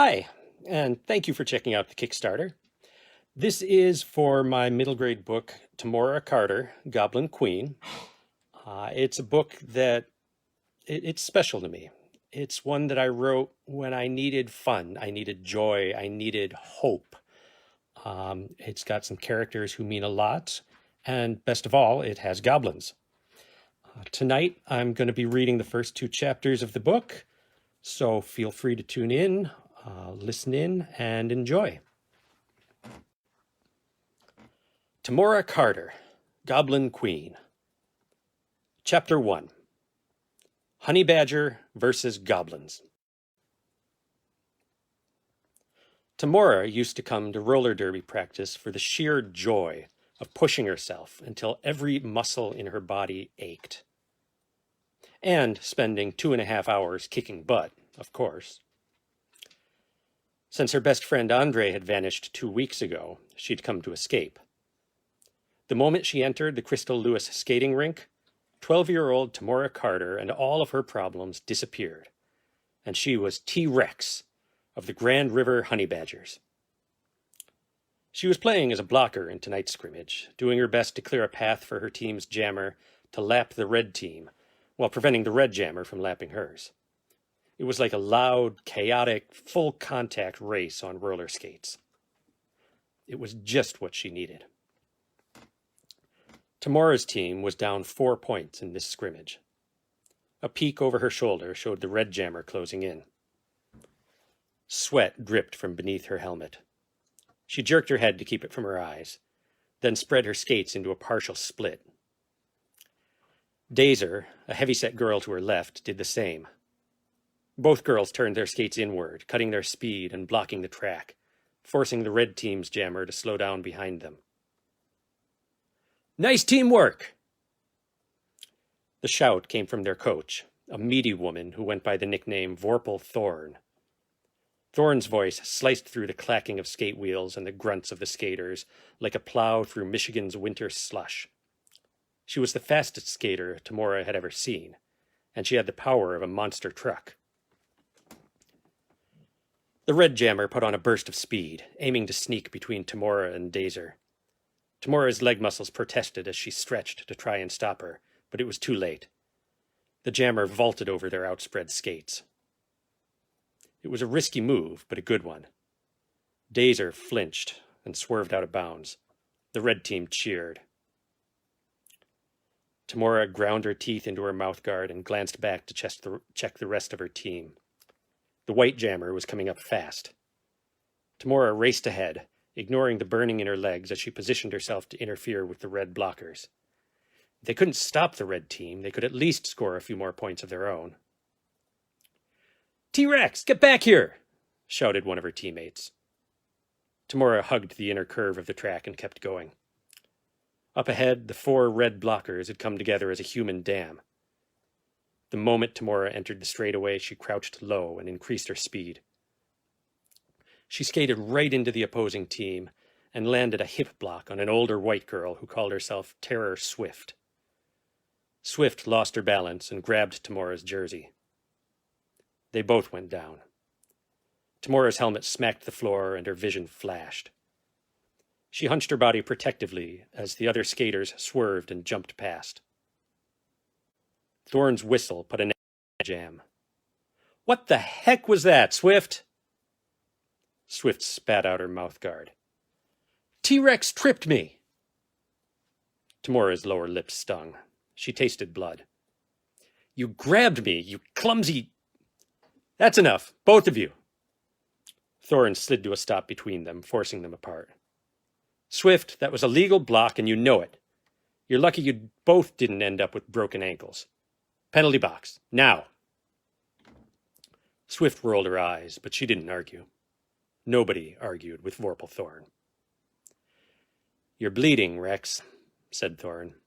Hi, and thank you for checking out the Kickstarter. This is for my middle grade book, Tamora Carter, Goblin Queen. It's a book that it's special to me. It's one that I wrote when I needed fun, I needed joy, I needed hope. It's got some characters who mean a lot, and best of all, it has goblins. Tonight, I'm going to be reading the first two chapters of the book, so feel free to tune in, listen in, and enjoy. Tamora Carter, Goblin Queen. Chapter 1. Honey Badger versus Goblins. Tamora used to come to roller derby practice for the sheer joy of pushing herself until every muscle in her body ached. And spending 2.5 hours kicking butt, of course. Since her best friend Andre had vanished 2 weeks ago, she'd come to escape. The moment she entered the Crystal Lewis skating rink, 12-year-old Tamora Carter and all of her problems disappeared, and she was T-Rex of the Grand River Honey Badgers. She was playing as a blocker in tonight's scrimmage, doing her best to clear a path for her team's jammer to lap the red team, while preventing the red jammer from lapping hers. It was like a loud, chaotic, full-contact race on roller skates. It was just what she needed. Tamora's team was down 4 points in this scrimmage. A peek over her shoulder showed the red jammer closing in. Sweat dripped from beneath her helmet. She jerked her head to keep it from her eyes, then spread her skates into a partial split. Dazer, a heavyset girl to her left, did the same. Both girls turned their skates inward, cutting their speed and blocking the track, forcing the red team's jammer to slow down behind them. "Nice teamwork!" The shout came from their coach, a meaty woman who went by the nickname Vorpal Thorn. Thorn's voice sliced through the clacking of skate wheels and the grunts of the skaters like a plow through Michigan's winter slush. She was the fastest skater Tamora had ever seen, and she had the power of a monster truck. The red jammer put on a burst of speed, aiming to sneak between Tamora and Dazer. Tamora's leg muscles protested as she stretched to try and stop her, but it was too late. The jammer vaulted over their outspread skates. It was a risky move, but a good one. Dazer flinched and swerved out of bounds. The red team cheered. Tamora ground her teeth into her mouthguard and glanced back to check the rest of her team. The white jammer was coming up fast. Tamora raced ahead, ignoring the burning in her legs as she positioned herself to interfere with the red blockers. If they couldn't stop the red team, they could at least score a few more points of their own. "T-Rex, get back here!" shouted one of her teammates. Tamora hugged the inner curve of the track and kept going. Up ahead, the 4 red blockers had come together as a human dam. The moment Tamora entered the straightaway, she crouched low and increased her speed. She skated right into the opposing team and landed a hip block on an older white girl who called herself Terror Swift. Swift lost her balance and grabbed Tamora's jersey. They both went down. Tamora's helmet smacked the floor and her vision flashed. She hunched her body protectively as the other skaters swerved and jumped past. Thorn's whistle put an end to the jam. "What the heck was that, Swift?" Swift spat out her mouthguard. "T-Rex tripped me!" Tamora's lower lip stung. She tasted blood. "You grabbed me, you clumsy—" "That's enough, both of you!" Thorn slid to a stop between them, forcing them apart. "Swift, that was a legal block and you know it. You're lucky you both didn't end up with broken ankles. Penalty box, now!" Swift rolled her eyes, but she didn't argue. Nobody argued with Vorpal Thorn. "You're bleeding, Rex," said Thorn.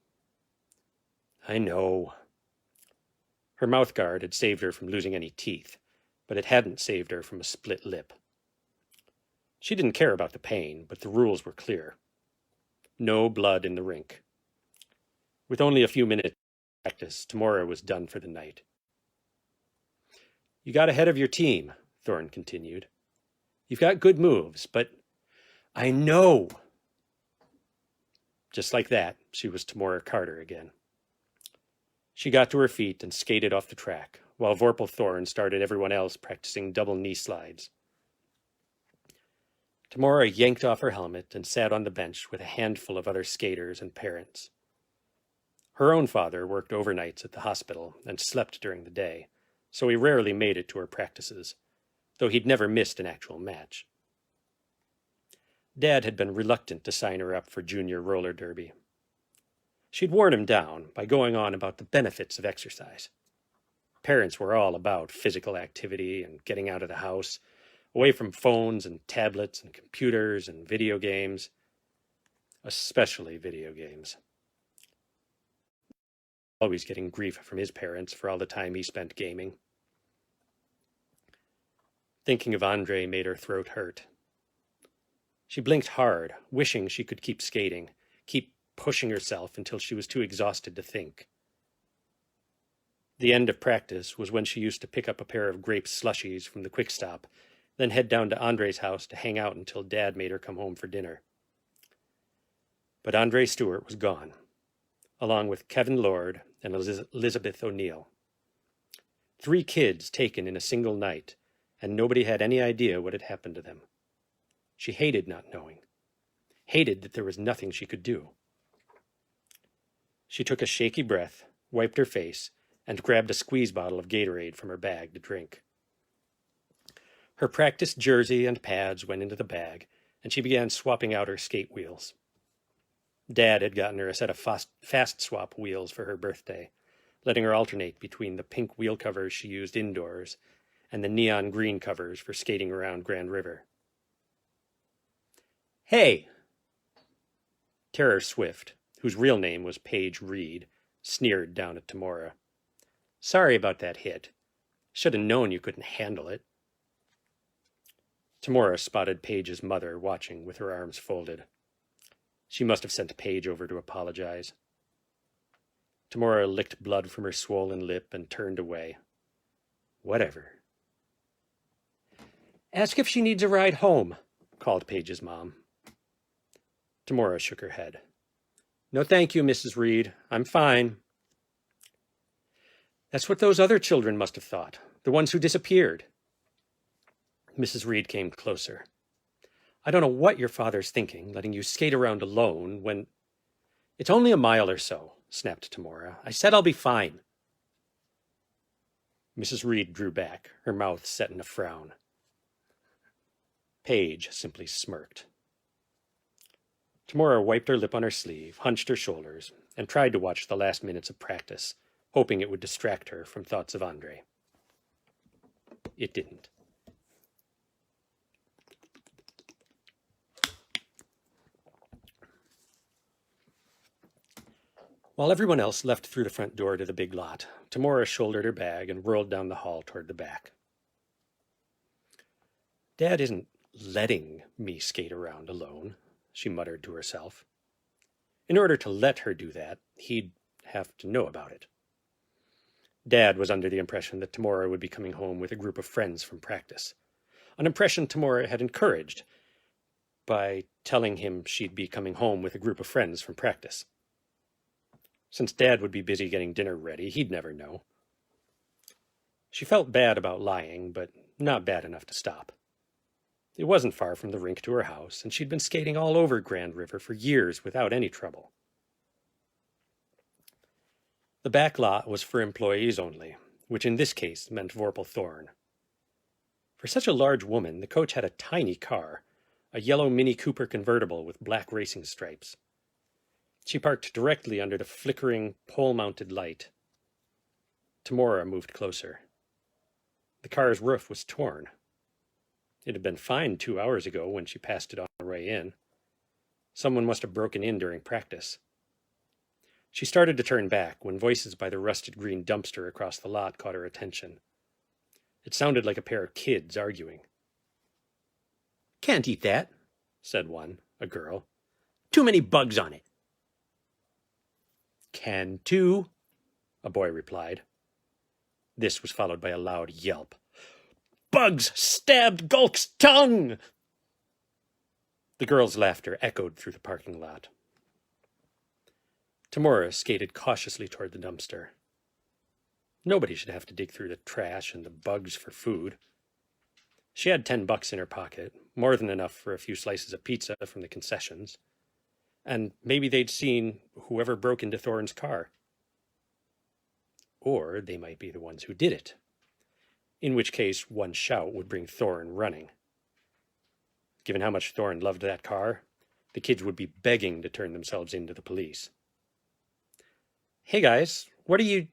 "I know." Her mouthguard had saved her from losing any teeth, but it hadn't saved her from a split lip. She didn't care about the pain, but the rules were clear. No blood in the rink. With only a few minutes of practice, Tamora was done for the night. "You got ahead of your team," Thorn continued. You've got good moves, but I know. Just like that, she was Tamora Carter again. She got to her feet and skated off the track, while Vorpal Thorn started everyone else practicing double knee slides. Tamora yanked off her helmet and sat on the bench with a handful of other skaters and parents. Her own father worked overnights at the hospital and slept during the day, so he rarely made it to her practices, though he'd never missed an actual match. Dad had been reluctant to sign her up for junior roller derby. She'd worn him down by going on about the benefits of exercise. Parents were all about physical activity and getting out of the house, away from phones and tablets and computers and video games, especially video games. Always getting grief from his parents for all the time he spent gaming. Thinking of Andre made her throat hurt. She blinked hard, wishing she could keep skating, keep pushing herself until she was too exhausted to think. The end of practice was when she used to pick up a pair of grape slushies from the quick stop, then head down to Andre's house to hang out until Dad made her come home for dinner. But Andre Stewart was gone, along with Kevin Lord and Elizabeth O'Neill. 3 kids taken in a single night, and nobody had any idea what had happened to them. She hated not knowing, hated that there was nothing she could do. She took a shaky breath, wiped her face, and grabbed a squeeze bottle of Gatorade from her bag to drink. Her practice jersey and pads went into the bag, and she began swapping out her skate wheels. Dad had gotten her a set of fast swap wheels for her birthday, letting her alternate between the pink wheel covers she used indoors and the neon green covers for skating around Grand River. Hey! Terror Swift, whose real name was Paige Reed, sneered down at Tamora. Sorry about that hit. Should have known you couldn't handle it. Tamora spotted Paige's mother watching with her arms folded. She must have sent Paige over to apologize. Tamora licked blood from her swollen lip and turned away. Whatever. Ask if she needs a ride home, called Paige's mom. Tamora shook her head. No thank you, Mrs. Reed. I'm fine. That's what those other children must have thought, the ones who disappeared. Mrs. Reed came closer. I don't know what your father's thinking, letting you skate around alone when... It's only a mile or so, snapped Tamora. I said I'll be fine. Mrs. Reed drew back, her mouth set in a frown. Paige simply smirked. Tamora wiped her lip on her sleeve, hunched her shoulders, and tried to watch the last minutes of practice, hoping it would distract her from thoughts of Andre. It didn't. While everyone else left through the front door to the big lot, Tamora shouldered her bag and whirled down the hall toward the back. Dad isn't letting me skate around alone, she muttered to herself. In order to let her do that, he'd have to know about it. Dad was under the impression that Tamora would be coming home with a group of friends from practice, an impression Tamora had encouraged by telling him she'd be coming home with a group of friends from practice. Since Dad would be busy getting dinner ready, he'd never know. She felt bad about lying, but not bad enough to stop. It wasn't far from the rink to her house, and she'd been skating all over Grand River for years without any trouble. The back lot was for employees only, which in this case meant Vorpal Thorn. For such a large woman, the coach had a tiny car, a yellow Mini Cooper convertible with black racing stripes. She parked directly under the flickering, pole-mounted light. Tamora moved closer. The car's roof was torn. It had been fine 2 hours ago when she passed it on her way in. Someone must have broken in during practice. She started to turn back when voices by the rusted green dumpster across the lot caught her attention. It sounded like a pair of kids arguing. Can't eat that, said one, a girl. Too many bugs on it. Can too, a boy replied. This was followed by a loud yelp. Bugs stabbed Gulk's tongue! The girl's laughter echoed through the parking lot. Tamora skated cautiously toward the dumpster. Nobody should have to dig through the trash and the bugs for food. She had $10 in her pocket, more than enough for a few slices of pizza from the concessions. And maybe they'd seen whoever broke into Thorne's car. Or they might be the ones who did it, in which case one shout would bring Thorne running. Given how much Thorne loved that car, the kids would be begging to turn themselves in to the police. "Hey guys, what are you—"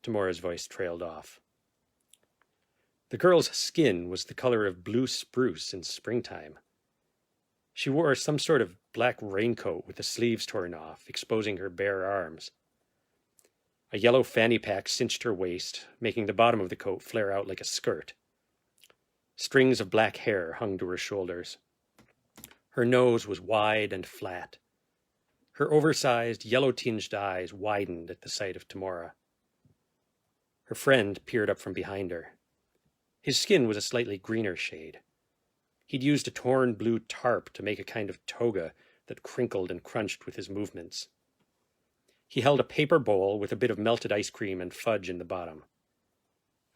Tamora's voice trailed off. The girl's skin was the color of blue spruce in springtime. She wore some sort of black raincoat with the sleeves torn off, exposing her bare arms. A yellow fanny pack cinched her waist, making the bottom of the coat flare out like a skirt. Strings of black hair hung to her shoulders. Her nose was wide and flat. Her oversized, yellow-tinged eyes widened at the sight of Tamora. Her friend peered up from behind her. His skin was a slightly greener shade. He'd used a torn blue tarp to make a kind of toga that crinkled and crunched with his movements. He held a paper bowl with a bit of melted ice cream and fudge in the bottom.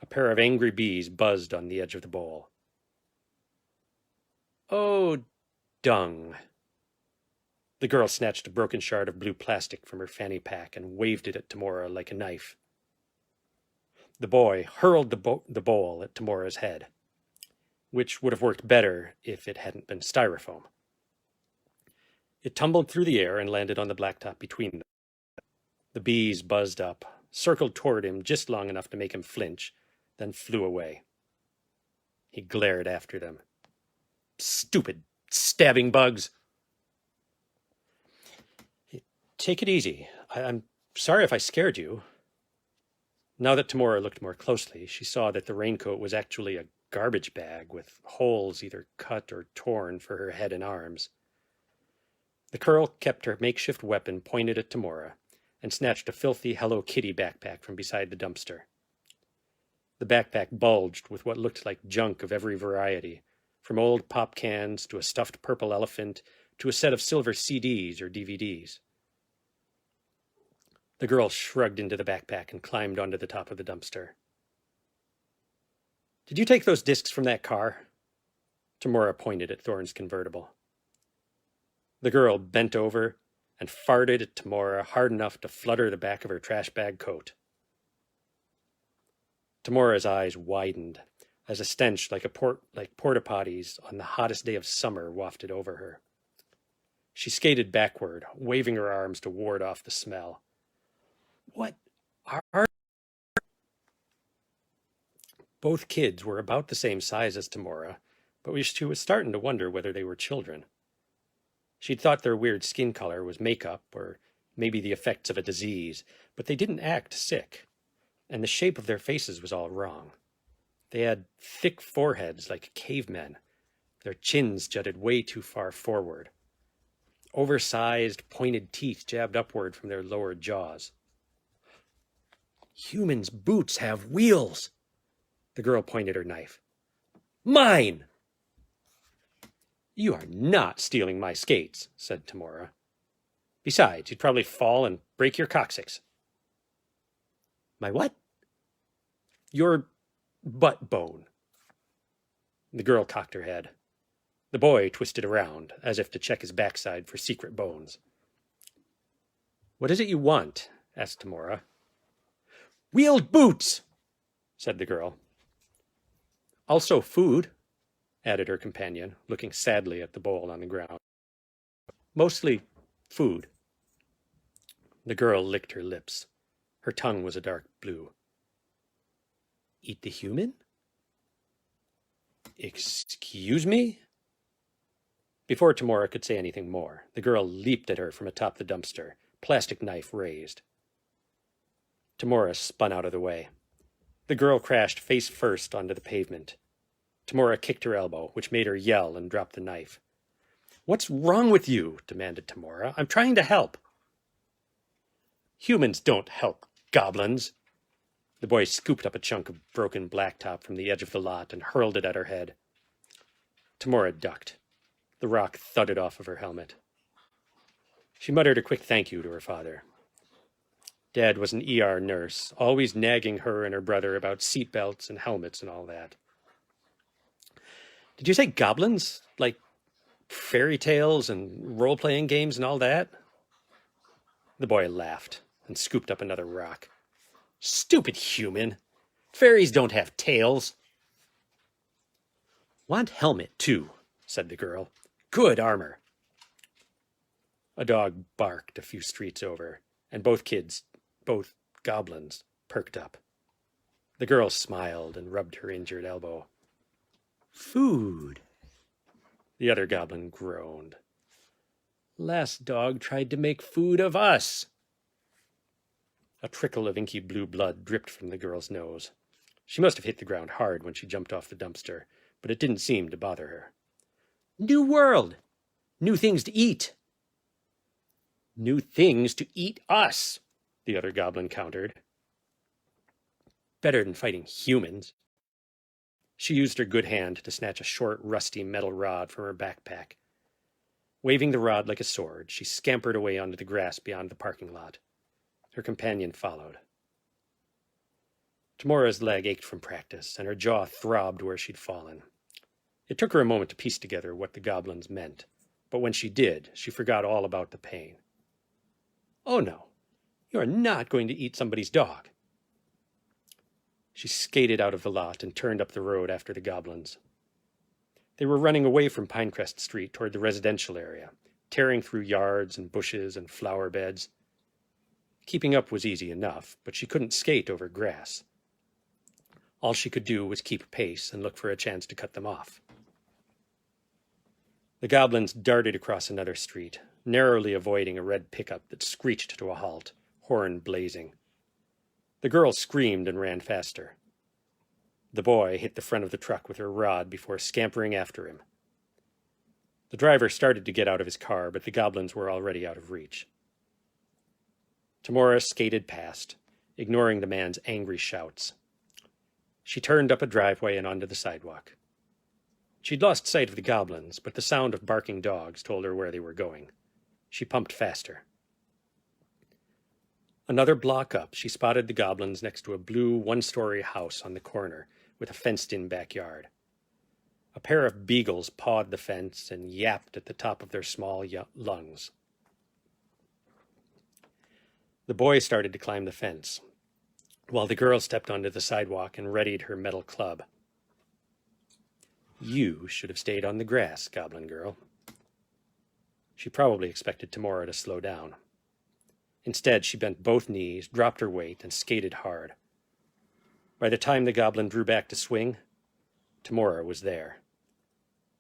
A pair of angry bees buzzed on the edge of the bowl. "Oh, dung." The girl snatched a broken shard of blue plastic from her fanny pack and waved it at Tamora like a knife. The boy hurled the bowl at Tamora's head, which would have worked better if it hadn't been styrofoam. It tumbled through the air and landed on the blacktop between them. The bees buzzed up, circled toward him just long enough to make him flinch, then flew away. He glared after them. "Stupid stabbing bugs!" "Take it easy. I'm sorry if I scared you." Now that Tamora looked more closely, she saw that the raincoat was actually a garbage bag with holes either cut or torn for her head and arms. The girl kept her makeshift weapon pointed at Tamora and snatched a filthy Hello Kitty backpack from beside the dumpster. The backpack bulged with what looked like junk of every variety, from old pop cans to a stuffed purple elephant to a set of silver CDs or DVDs. The girl shrugged into the backpack and climbed onto the top of the dumpster. "Did you take those discs from that car?" Tamora pointed at Thorne's convertible. The girl bent over and farted at Tamora hard enough to flutter the back of her trash bag coat. Tamora's eyes widened as a stench like porta potties on the hottest day of summer wafted over her. She skated backward, waving her arms to ward off the smell. "What are—" Both kids were about the same size as Tamora, but she was starting to wonder whether they were children. She'd thought their weird skin color was makeup or maybe the effects of a disease, but they didn't act sick, and the shape of their faces was all wrong. They had thick foreheads like cavemen. Their chins jutted way too far forward. Oversized, pointed teeth jabbed upward from their lower jaws. "Humans' boots have wheels." The girl pointed her knife. "Mine!" "You are not stealing my skates," said Tamora. "Besides, you'd probably fall and break your coccyx." "My what?" "Your butt bone." The girl cocked her head. The boy twisted around, as if to check his backside for secret bones. "What is it you want?" asked Tamora. "Wheeled boots," said the girl. "Also food," added her companion, looking sadly at the bowl on the ground. "Mostly food." The girl licked her lips. Her tongue was a dark blue. "Eat the human?" "Excuse me?" Before Tamora could say anything more, the girl leaped at her from atop the dumpster, plastic knife raised. Tamora spun out of the way. The girl crashed face first onto the pavement. Tamora kicked her elbow, which made her yell and drop the knife. "What's wrong with you?" demanded Tamora. "I'm trying to help." "Humans don't help goblins." The boy scooped up a chunk of broken blacktop from the edge of the lot and hurled it at her head. Tamora ducked. The rock thudded off of her helmet. She muttered a quick thank you to her father. Dad was an ER nurse, always nagging her and her brother about seatbelts and helmets and all that. Did you say goblins? Like fairy tales and role-playing games and all that? The boy laughed and scooped up another rock. Stupid human. Fairies don't have tails. Want helmet, too, said the girl. Good armor. A dog barked a few streets over, and both goblins, perked up. The girl smiled and rubbed her injured elbow. Food. The other goblin groaned. Last dog tried to make food of us. A trickle of inky blue blood dripped from the girl's nose. She must have hit the ground hard when she jumped off the dumpster, but it didn't seem to bother her. New world! New things to eat! New things to eat us, the other goblin countered. Better than fighting humans. She used her good hand to snatch a short, rusty metal rod from her backpack. Waving the rod like a sword, she scampered away onto the grass beyond the parking lot. Her companion followed. Tamora's leg ached from practice, and her jaw throbbed where she'd fallen. It took her a moment to piece together what the goblins meant, but when she did, she forgot all about the pain. Oh no, you are not going to eat somebody's dog. She skated out of the lot and turned up the road after the goblins. They were running away from Pinecrest Street toward the residential area, tearing through yards and bushes and flower beds. Keeping up was easy enough, but she couldn't skate over grass. All she could do was keep pace and look for a chance to cut them off. The goblins darted across another street, narrowly avoiding a red pickup that screeched to a halt, horn blazing. The girl screamed and ran faster. The boy hit the front of the truck with her rod before scampering after him. The driver started to get out of his car, but the goblins were already out of reach. Tamora skated past, ignoring the man's angry shouts. She turned up a driveway and onto the sidewalk. She'd lost sight of the goblins, but the sound of barking dogs told her where they were going. She pumped faster. Another block up, she spotted the goblins next to a blue one-story house on the corner with a fenced-in backyard. A pair of beagles pawed the fence and yapped at the top of their small lungs. The boy started to climb the fence, while the girl stepped onto the sidewalk and readied her metal club. You should have stayed on the grass, Goblin Girl. She probably expected Tamora to slow down. Instead, she bent both knees, dropped her weight, and skated hard. By the time the goblin drew back to swing, Tamora was there.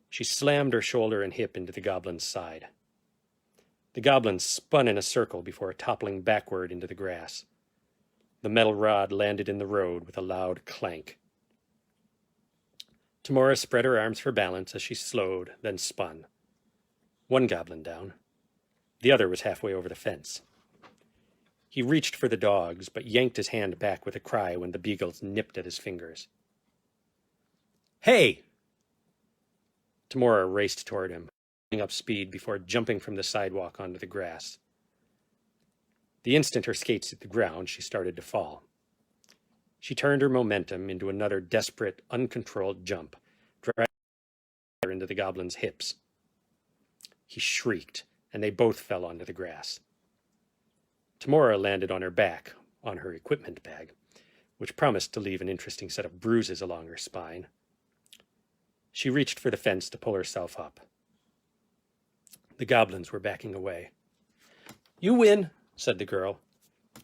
She slammed her shoulder and hip into the goblin's side. The goblin spun in a circle before toppling backward into the grass. The metal rod landed in the road with a loud clank. Tamora spread her arms for balance as she slowed, then spun. One goblin down. The other was halfway over the fence. He reached for the dogs, but yanked his hand back with a cry when the beagles nipped at his fingers. Hey! Tamora raced toward him, picking up speed before jumping from the sidewalk onto the grass. The instant her skates hit the ground, she started to fall. She turned her momentum into another desperate, uncontrolled jump, driving her into the goblin's hips. He shrieked, and they both fell onto the grass. Tamora landed on her back, on her equipment bag, which promised to leave an interesting set of bruises along her spine. She reached for the fence to pull herself up. The goblins were backing away. You win, said the girl.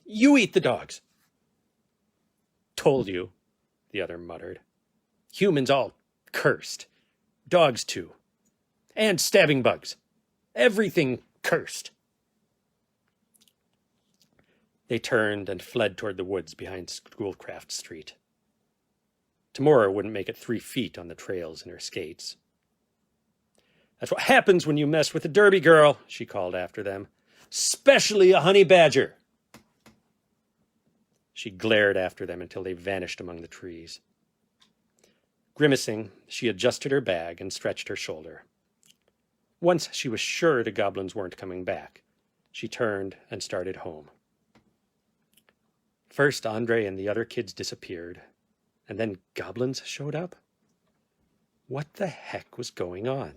You eat the dogs. Told you, the other muttered. Humans all cursed. Dogs too. And stabbing bugs. Everything cursed. They turned and fled toward the woods behind Schoolcraft Street. Tamora wouldn't make it 3 feet on the trails in her skates. That's what happens when you mess with a derby girl, she called after them. Especially a honey badger. She glared after them until they vanished among the trees. Grimacing, she adjusted her bag and stretched her shoulder. Once she was sure the goblins weren't coming back, she turned and started home. First, Andre and the other kids disappeared, and then goblins showed up? What the heck was going on?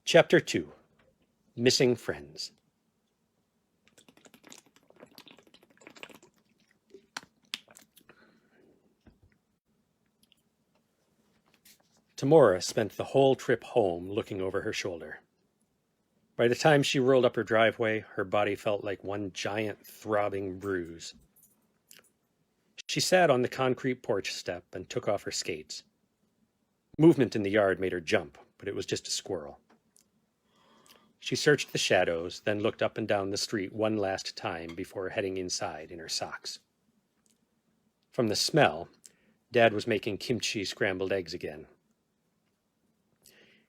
Chapter 2. Missing Friends. Tamora spent the whole trip home looking over her shoulder. By the time she rolled up her driveway, her body felt like one giant throbbing bruise. She sat on the concrete porch step and took off her skates. Movement in the yard made her jump, but it was just a squirrel. She searched the shadows, then looked up and down the street one last time before heading inside in her socks. From the smell, Dad was making kimchi scrambled eggs again.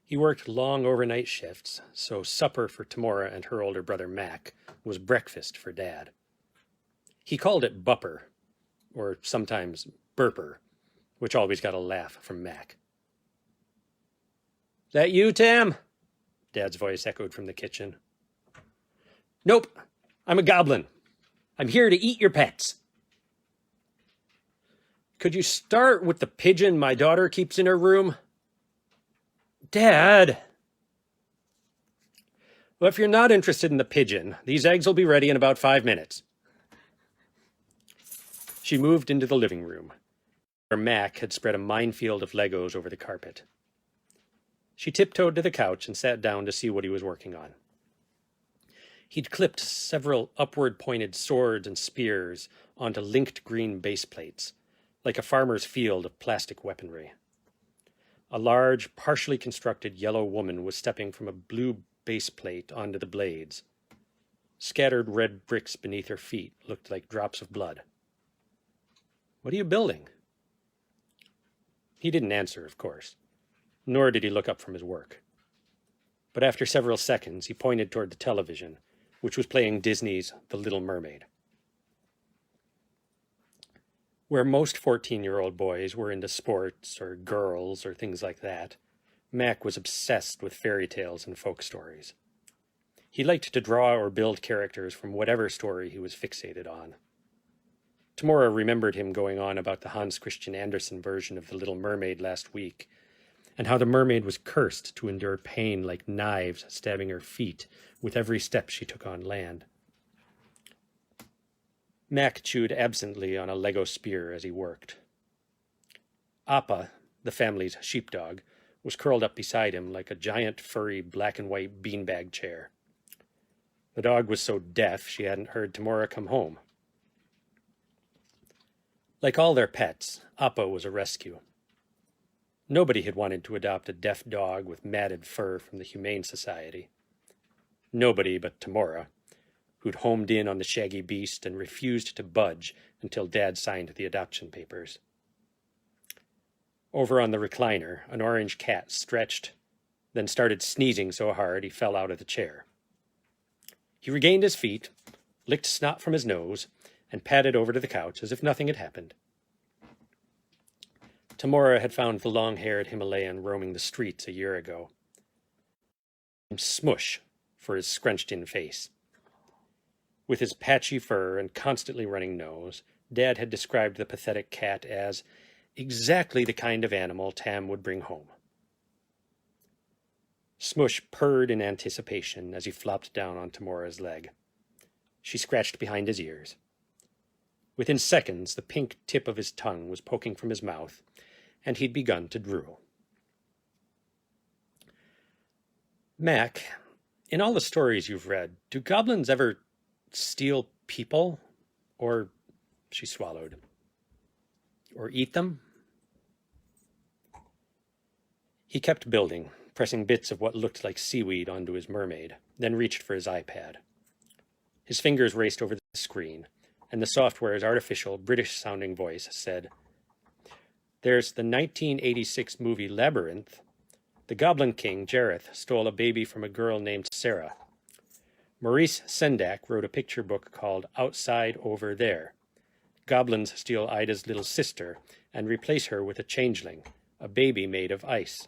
He worked long overnight shifts, so supper for Tamora and her older brother Mac was breakfast for Dad. He called it bupper, or sometimes burper, which always got a laugh from Mac. "That you, Tam?" Dad's voice echoed from the kitchen. "Nope, I'm a goblin. I'm here to eat your pets." "Could you start with the pigeon my daughter keeps in her room?" "Dad!" "Well, if you're not interested in the pigeon, these eggs will be ready in about 5 minutes. She moved into the living room, where Mac had spread a minefield of Legos over the carpet. She tiptoed to the couch and sat down to see what he was working on. He'd clipped several upward-pointed swords and spears onto linked green base plates, like a farmer's field of plastic weaponry. A large, partially constructed yellow woman was stepping from a blue base plate onto the blades. Scattered red bricks beneath her feet looked like drops of blood. "What are you building?" He didn't answer, of course, nor did he look up from his work. But after several seconds, he pointed toward the television, which was playing Disney's The Little Mermaid. Where most 14-year-old boys were into sports or girls or things like that, Mac was obsessed with fairy tales and folk stories. He liked to draw or build characters from whatever story he was fixated on. Tamora remembered him going on about the Hans Christian Andersen version of The Little Mermaid last week, and how the mermaid was cursed to endure pain like knives stabbing her feet with every step she took on land. Mac chewed absently on a Lego spear as he worked. Appa, the family's sheepdog, was curled up beside him like a giant furry black and white beanbag chair. The dog was so deaf she hadn't heard Tamora come home. Like all their pets, Appa was a rescue. Nobody had wanted to adopt a deaf dog with matted fur from the Humane Society. Nobody but Tamora, who'd homed in on the shaggy beast and refused to budge until Dad signed the adoption papers. Over on the recliner, an orange cat stretched, then started sneezing so hard he fell out of the chair. He regained his feet, licked snot from his nose, and padded over to the couch as if nothing had happened. Tamora had found the long-haired Himalayan roaming the streets a year ago. Smush for his scrunched-in face. With his patchy fur and constantly running nose, Dad had described the pathetic cat as exactly the kind of animal Tam would bring home. Smush purred in anticipation as he flopped down on Tamora's leg. She scratched behind his ears. Within seconds, the pink tip of his tongue was poking from his mouth, and he'd begun to drool. "Mac, in all the stories you've read, do goblins ever steal people? Or," she swallowed, "or eat them?" He kept building, pressing bits of what looked like seaweed onto his mermaid, then reached for his iPad. His fingers raced over the screen, and the software's artificial, British-sounding voice said, "There's the 1986 movie Labyrinth. The Goblin King, Jareth, stole a baby from a girl named Sarah. Maurice Sendak wrote a picture book called Outside Over There. Goblins steal Ida's little sister and replace her with a changeling, a baby made of ice.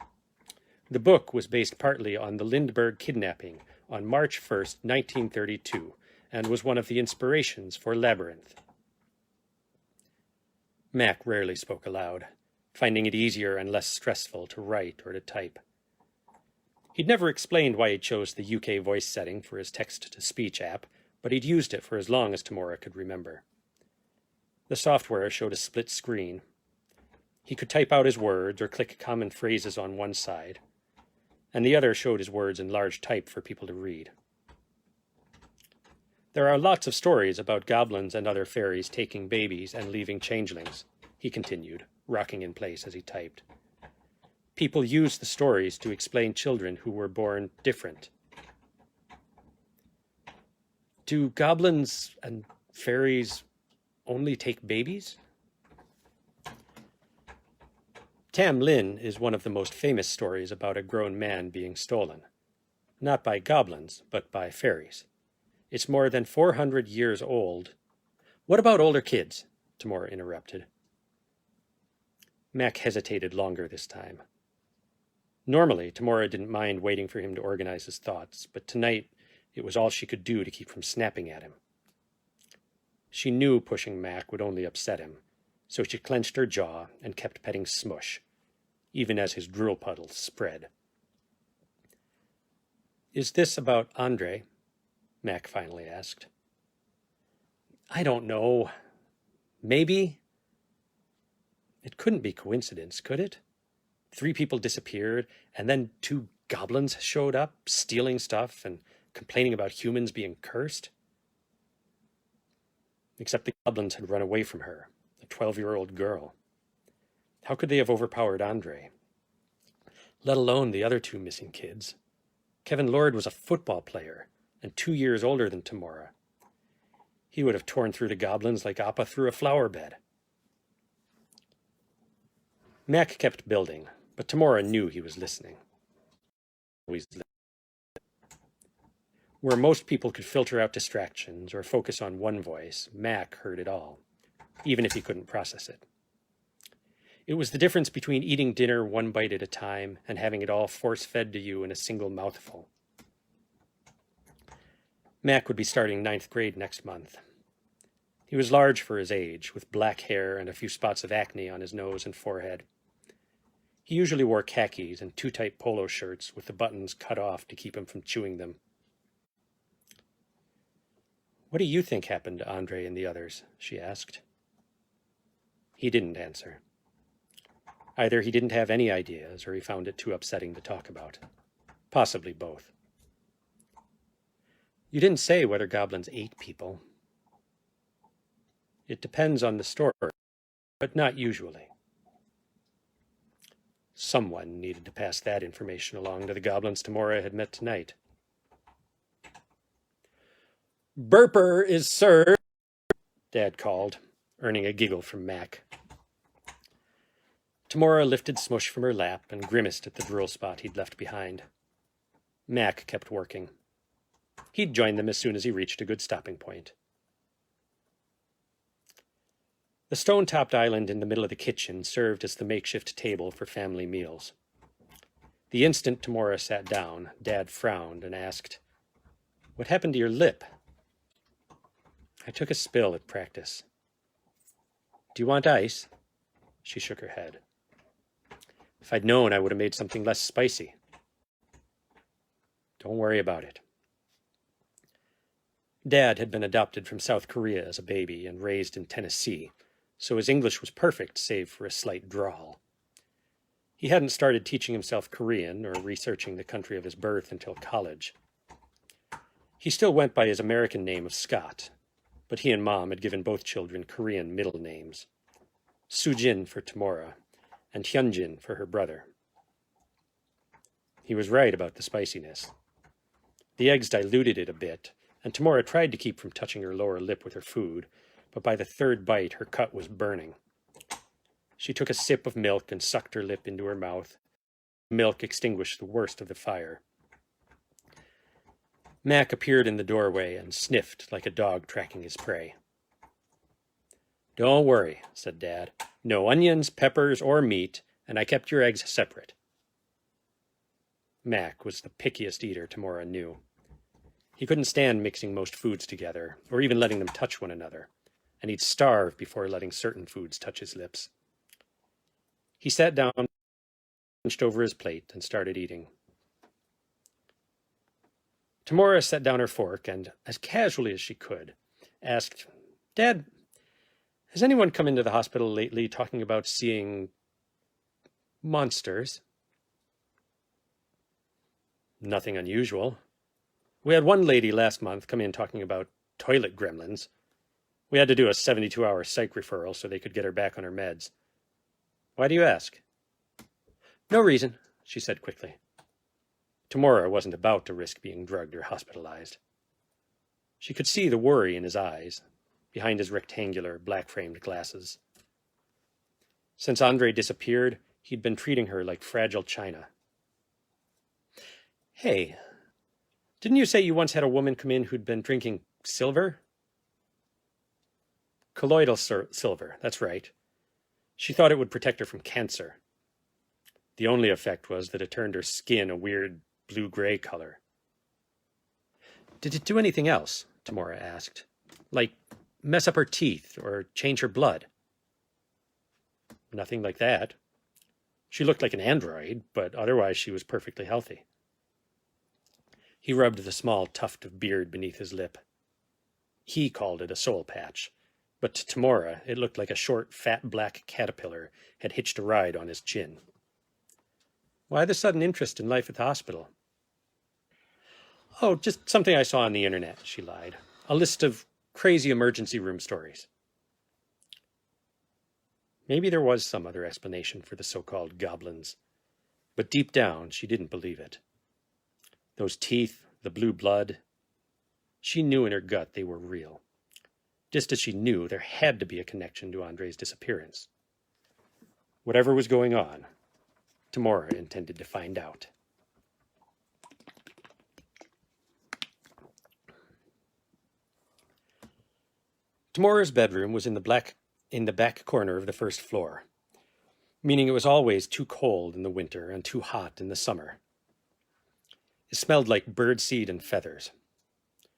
The book was based partly on the Lindbergh kidnapping on March 1st, 1932, and was one of the inspirations for Labyrinth. Mac rarely spoke aloud, finding it easier and less stressful to write or to type. He'd never explained why he chose the UK voice setting for his text-to-speech app, but he'd used it for as long as Tamora could remember. The software showed a split screen. He could type out his words or click common phrases on one side, and the other showed his words in large type for people to read. There are lots of stories about goblins and other fairies taking babies and leaving changelings, he continued, rocking in place as he typed. People use the stories to explain children who were born different. Do goblins and fairies only take babies? Tam Lin is one of the most famous stories about a grown man being stolen. Not by goblins, but by fairies. It's more than 400 years old. What about older kids? Tamora interrupted. Mac hesitated longer this time. Normally, Tamora didn't mind waiting for him to organize his thoughts, but tonight it was all she could do to keep from snapping at him. She knew pushing Mac would only upset him, so she clenched her jaw and kept petting Smush, even as his drool puddles spread. Is this about Andre? Mac finally asked. I don't know. Maybe. It couldn't be coincidence, could it? 3 people disappeared, and then 2 goblins showed up, stealing stuff and complaining about humans being cursed. Except the goblins had run away from her, a 12-year-old girl. How could they have overpowered Andre? Let alone the other 2 missing kids. Kevin Lord was a football player, and 2 years older than Tamora. He would have torn through the goblins like Appa through a flower bed. Mac kept building, but Tamora knew he was listening. Where most people could filter out distractions or focus on one voice, Mac heard it all, even if he couldn't process it. It was the difference between eating dinner one bite at a time and having it all force-fed to you in a single mouthful. Mac would be starting 9th grade next month. He was large for his age, with black hair and a few spots of acne on his nose and forehead. He usually wore khakis and 2 tight polo shirts with the buttons cut off to keep him from chewing them. What do you think happened to Andre and the others? She asked. He didn't answer. Either he didn't have any ideas or he found it too upsetting to talk about. Possibly both. You didn't say whether goblins ate people. It depends on the story, but not usually. Someone needed to pass that information along to the goblins Tamora had met tonight. Burper is served, Dad called, earning a giggle from Mac. Tamora lifted Smush from her lap and grimaced at the drool spot he'd left behind. Mac kept working. He'd join them as soon as he reached a good stopping point. The stone-topped island in the middle of the kitchen served as the makeshift table for family meals. The instant Tamora sat down, Dad frowned and asked, "What happened to your lip?" "I took a spill at practice." "Do you want ice?" She shook her head. "If I'd known, I would have made something less spicy." "Don't worry about it." Dad had been adopted from South Korea as a baby and raised in Tennessee, so his English was perfect save for a slight drawl. He hadn't started teaching himself Korean or researching the country of his birth until college. He still went by his American name of Scott, but he and Mom had given both children Korean middle names, Sujin for Tamora, and Hyunjin for her brother. He was right about the spiciness. The eggs diluted it a bit, and Tamora tried to keep from touching her lower lip with her food, but by the 3rd bite her cut was burning. She took a sip of milk and sucked her lip into her mouth. Milk extinguished the worst of the fire. Mac appeared in the doorway and sniffed like a dog tracking his prey. "Don't worry," said Dad. "No onions, peppers, or meat, and I kept your eggs separate." Mac was the pickiest eater Tamora knew. He couldn't stand mixing most foods together, or even letting them touch one another, and he'd starve before letting certain foods touch his lips. He sat down, hunched over his plate, and started eating. Tamora set down her fork and, as casually as she could, asked, "Dad, has anyone come into the hospital lately talking about seeing monsters?" "Nothing unusual. We had one lady last month come in talking about toilet gremlins. We had to do a 72-hour psych referral so they could get her back on her meds. Why do you ask?" "No reason," she said quickly. Tamora wasn't about to risk being drugged or hospitalized. She could see the worry in his eyes, behind his rectangular, black-framed glasses. Since Andre disappeared, he'd been treating her like fragile china. "Hey, didn't you say you once had a woman come in who'd been drinking silver?" "Colloidal silver, that's right. She thought it would protect her from cancer. The only effect was that it turned her skin a weird blue-gray color." "Did it do anything else?" Tamora asked. "Like mess up her teeth or change her blood?" "Nothing like that. She looked like an android, but otherwise she was perfectly healthy." He rubbed the small tuft of beard beneath his lip. He called it a soul patch, but to Tamora it looked like a short, fat black caterpillar had hitched a ride on his chin. "Why the sudden interest in life at the hospital?" "Oh, just something I saw on the internet," she lied. "A list of crazy emergency room stories." Maybe there was some other explanation for the so-called goblins, but deep down she didn't believe it. Those teeth, the blue blood, she knew in her gut they were real, just as she knew there had to be a connection to Andre's disappearance. Whatever was going on, Tamora intended to find out. Tamora's bedroom was in the back corner of the first floor, meaning it was always too cold in the winter and too hot in the summer. It smelled like birdseed and feathers.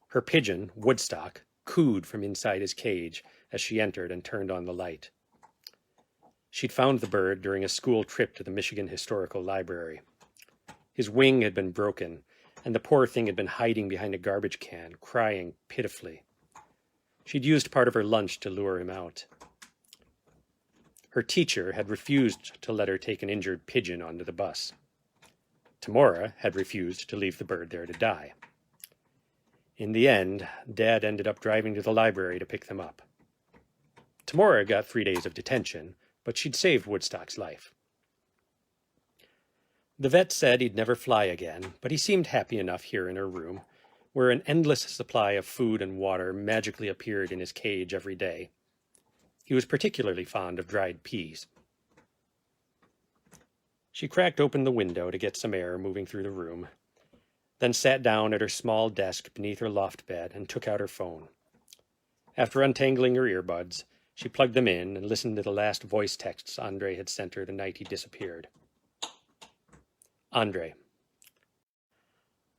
Her pigeon, Woodstock, cooed from inside his cage as she entered and turned on the light. She'd found the bird during a school trip to the Michigan Historical Library. His wing had been broken, and the poor thing had been hiding behind a garbage can, crying pitifully. She'd used part of her lunch to lure him out. Her teacher had refused to let her take an injured pigeon onto the bus. Tamora had refused to leave the bird there to die. In the end, Dad ended up driving to the library to pick them up. Tamora got 3 days of detention, but she'd saved Woodstock's life. The vet said he'd never fly again, but he seemed happy enough here in her room, where an endless supply of food and water magically appeared in his cage every day. He was particularly fond of dried peas. She cracked open the window to get some air moving through the room, then sat down at her small desk beneath her loft bed and took out her phone. After untangling her earbuds, she plugged them in and listened to the last voice texts Andre had sent her the night he disappeared. Andre: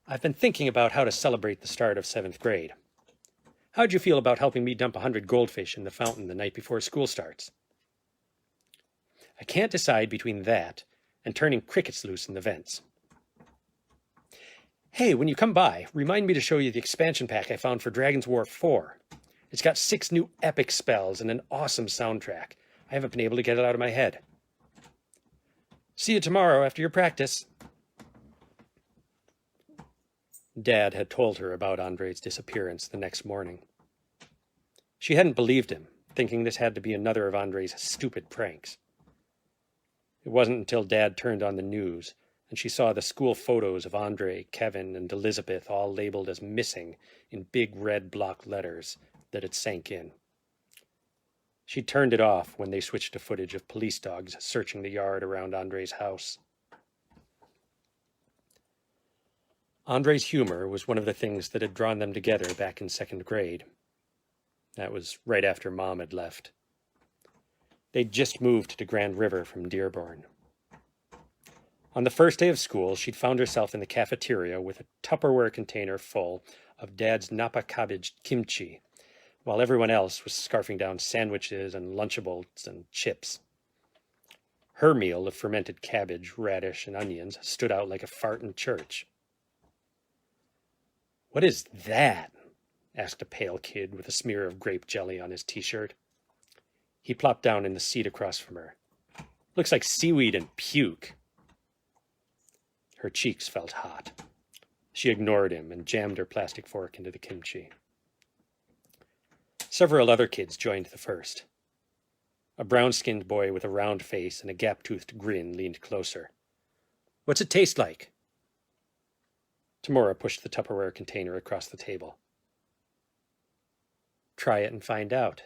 "I've been thinking about how to celebrate the start of 7th grade. How'd you feel about helping me dump 100 goldfish in the fountain the night before school starts? I can't decide between that and turning crickets loose in the vents. Hey, when you come by, remind me to show you the expansion pack I found for Dragon's War 4. It's got 6 new epic spells and an awesome soundtrack. I haven't been able to get it out of my head. See you tomorrow after your practice." Dad had told her about Andre's disappearance the next morning. She hadn't believed him, thinking this had to be another of Andre's stupid pranks. It wasn't until Dad turned on the news and she saw the school photos of Andre, Kevin, and Elizabeth all labeled as missing in big red block letters that it sank in. She turned it off when they switched to footage of police dogs searching the yard around Andre's house. Andre's humor was one of the things that had drawn them together back in second grade. That was right after Mom had left. They'd just moved to Grand River from Dearborn. On the first day of school, she'd found herself in the cafeteria with a Tupperware container full of Dad's Napa cabbage kimchi, while everyone else was scarfing down sandwiches and Lunchables and chips. Her meal of fermented cabbage, radish, and onions stood out like a fart in church. "What is that?" asked a pale kid with a smear of grape jelly on his t-shirt. He plopped down in the seat across from her. "Looks like seaweed and puke." Her cheeks felt hot. She ignored him and jammed her plastic fork into the kimchi. Several other kids joined the first. A brown-skinned boy with a round face and a gap-toothed grin leaned closer. "What's it taste like?" Tamora pushed the Tupperware container across the table. "Try it and find out."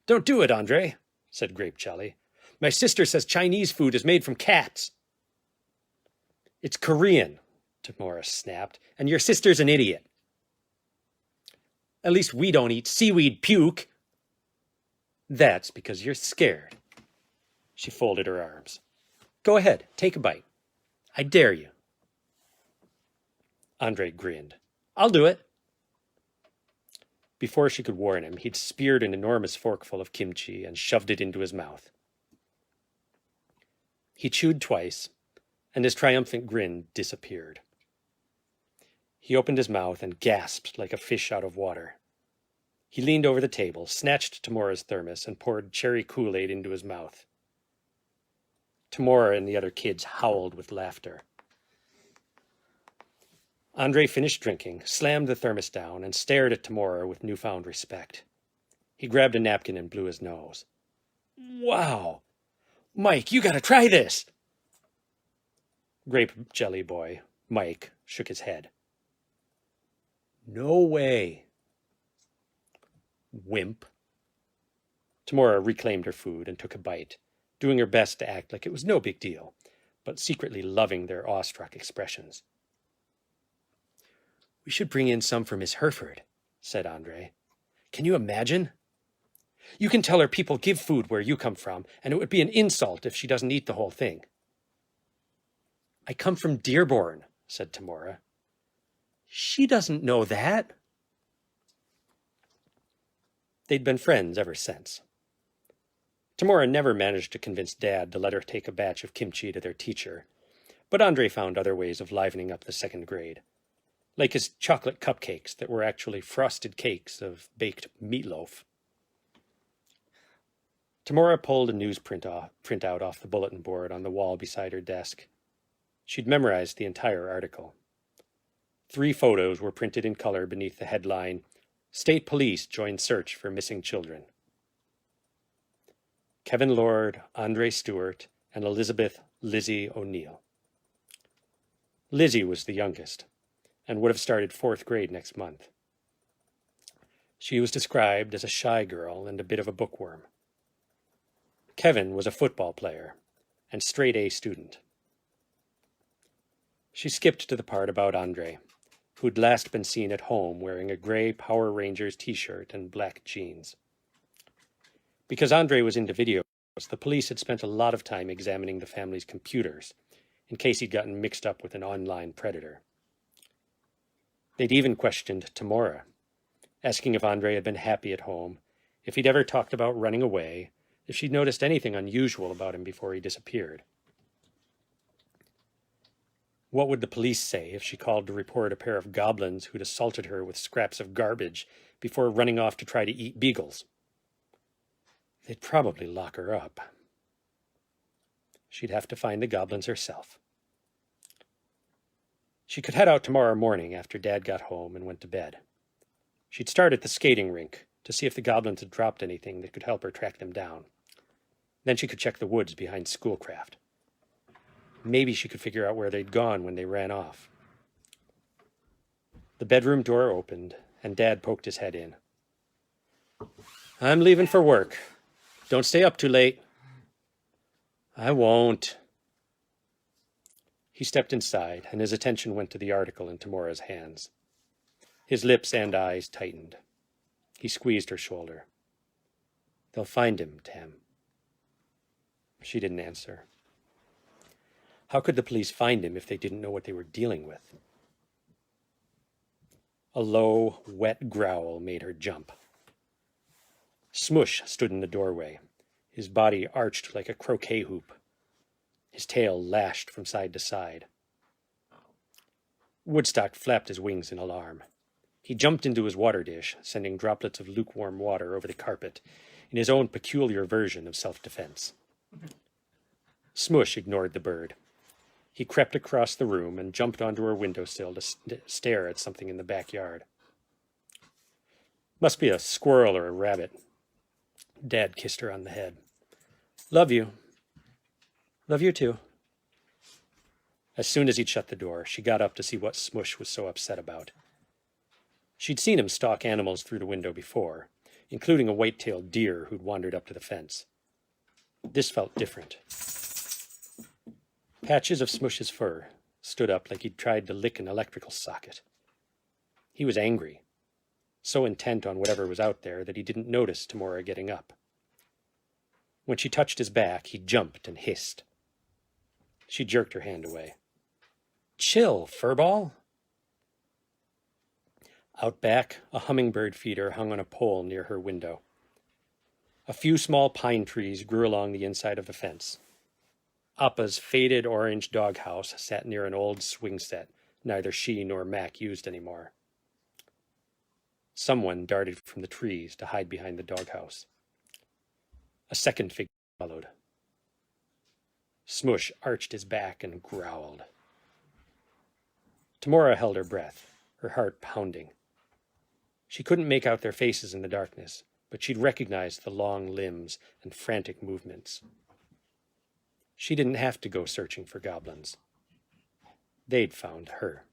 "Don't do it, Andre," said Grape Jelly. "My sister says Chinese food is made from cats." "It's Korean," Tamora snapped, "and your sister's an idiot." "At least we don't eat seaweed puke." "That's because you're scared." She folded her arms. "Go ahead, take a bite. I dare you." Andre grinned. "I'll do it." Before she could warn him, he'd speared an enormous forkful of kimchi and shoved it into his mouth. He chewed twice, and his triumphant grin disappeared. He opened his mouth and gasped like a fish out of water. He leaned over the table, snatched Tamora's thermos, and poured cherry Kool-Aid into his mouth. Tamora and the other kids howled with laughter. Andre finished drinking, slammed the thermos down, and stared at Tamora with newfound respect. He grabbed a napkin and blew his nose. "Wow! Mike, you gotta try this!" Grape Jelly Boy, Mike, shook his head. "No way." "Wimp." Tamora reclaimed her food and took a bite, doing her best to act like it was no big deal, but secretly loving their awestruck expressions. "We should bring in some for Miss Hereford," said Andre. "Can you imagine? You can tell her people give food where you come from, and it would be an insult if she doesn't eat the whole thing." "I come from Dearborn," said Tamora. "She doesn't know that." They'd been friends ever since. Tamora never managed to convince Dad to let her take a batch of kimchi to their teacher, but Andre found other ways of livening up the second grade, like his chocolate cupcakes that were actually frosted cakes of baked meatloaf. Tamora pulled a news printout off the bulletin board on the wall beside her desk. She'd memorized the entire article. 3 photos were printed in color beneath the headline, "State Police Join Search for Missing Children." Kevin Lord, Andre Stewart, and Elizabeth Lizzie O'Neill. Lizzie was the youngest, and would have started 4th grade next month. She was described as a shy girl and a bit of a bookworm. Kevin was a football player and straight-A student. She skipped to the part about Andre, who'd last been seen at home wearing a gray Power Rangers t-shirt and black jeans. Because Andre was into video games, the police had spent a lot of time examining the family's computers, in case he'd gotten mixed up with an online predator. They'd even questioned Tamora, asking if Andre had been happy at home, if he'd ever talked about running away, if she'd noticed anything unusual about him before he disappeared. What would the police say if she called to report a pair of goblins who'd assaulted her with scraps of garbage before running off to try to eat beagles? They'd probably lock her up. She'd have to find the goblins herself. She could head out tomorrow morning after Dad got home and went to bed. She'd start at the skating rink to see if the goblins had dropped anything that could help her track them down. Then she could check the woods behind Schoolcraft. Maybe she could figure out where they'd gone when they ran off. The bedroom door opened, and Dad poked his head in. "I'm leaving for work. Don't stay up too late." "I won't." He stepped inside, and his attention went to the article in Tamora's hands. His lips and eyes tightened. He squeezed her shoulder. "They'll find him, Tam." She didn't answer. How could the police find him if they didn't know what they were dealing with? A low, wet growl made her jump. Smush stood in the doorway, his body arched like a croquet hoop. His tail lashed from side to side. Woodstock flapped his wings in alarm. He jumped into his water dish, sending droplets of lukewarm water over the carpet in his own peculiar version of self-defense. Smush ignored the bird. He crept across the room and jumped onto her windowsill to stare at something in the backyard. Must be a squirrel or a rabbit. Dad kissed her on the head. "Love you." "Love you too." As soon as he'd shut the door, she got up to see what Smush was so upset about. She'd seen him stalk animals through the window before, including a white-tailed deer who'd wandered up to the fence. This felt different. Patches of Smush's fur stood up like he'd tried to lick an electrical socket. He was angry, so intent on whatever was out there that he didn't notice Tamora getting up. When she touched his back, he jumped and hissed. She jerked her hand away. "Chill, furball." Out back, a hummingbird feeder hung on a pole near her window. A few small pine trees grew along the inside of the fence. Appa's faded orange doghouse sat near an old swing set neither she nor Mac used anymore. Someone darted from the trees to hide behind the doghouse. A second figure followed. Smush arched his back and growled. Tamora held her breath, her heart pounding. She couldn't make out their faces in the darkness, but she'd recognized the long limbs and frantic movements. She didn't have to go searching for goblins. They'd found her.